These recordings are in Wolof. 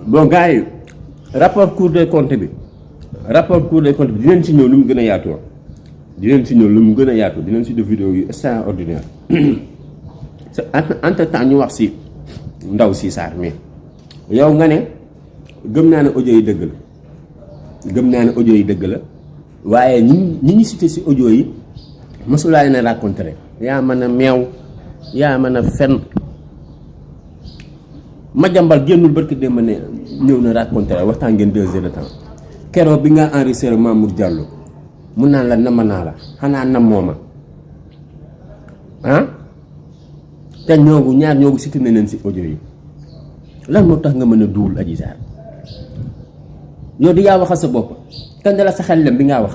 bon gars yi rapport Cour des comptes bi dinañ si ñëw lu mu gën a yaatoo dinañ si def vidéo yu extraordinaire entre temps ñu wax si ndaw si Sarr mais yow nga ne gëm naa ne audio yi dëgg la waaye ñi ñu cité si audio yi mosulaa leen a raconté yaa mën a meew yaa mën a fen Madiambal génnul barki démb ne ñëw na raconté waxtaan ngeen 2 heures de temps keroog bi nga enregistré Mamour Diallo mun naan la nama naa la xanaa nam mooma te ñaar ñoogu cité na leen si audio yi lan moo tax nga mën a duwul Adji Sarr yow di yaa waxal sa bopp kan la sa xel lem bi ngaa wax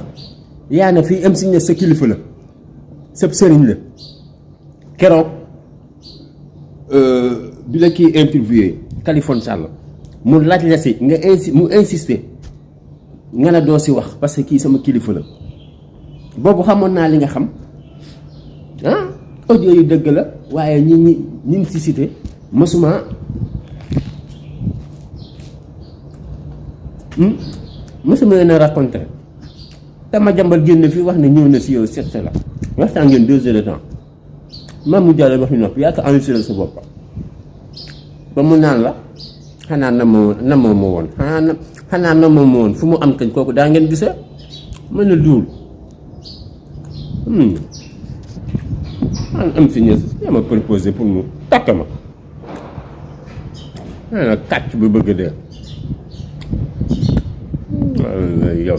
yaa ne fii am si ne sa kilifa la sa sëriñ la keroog bi la kii interviewé Kaliphone Sall mu laaj la si nga mu insister nga ne doo si wax parce que kii sama kilifa la boobu xamoon naa li nga xam audio yu dëgg la waaye ñi si cité mësuma leen a raconté te Madiambal génn fii wax ne ñëw na si yow seet la waxtaan ngeen 2 heures de temps Mamour Diallo wax ñu noppi yaa ko enregistré sa bopp ba mu naan la xanaa na moo woon xanaa na moo woon fu mu am kañ kooku daa ngeen gisa mën na duul am si ñes yaa ma proposé pour mu takk ma kàcc bu bëgg dee yow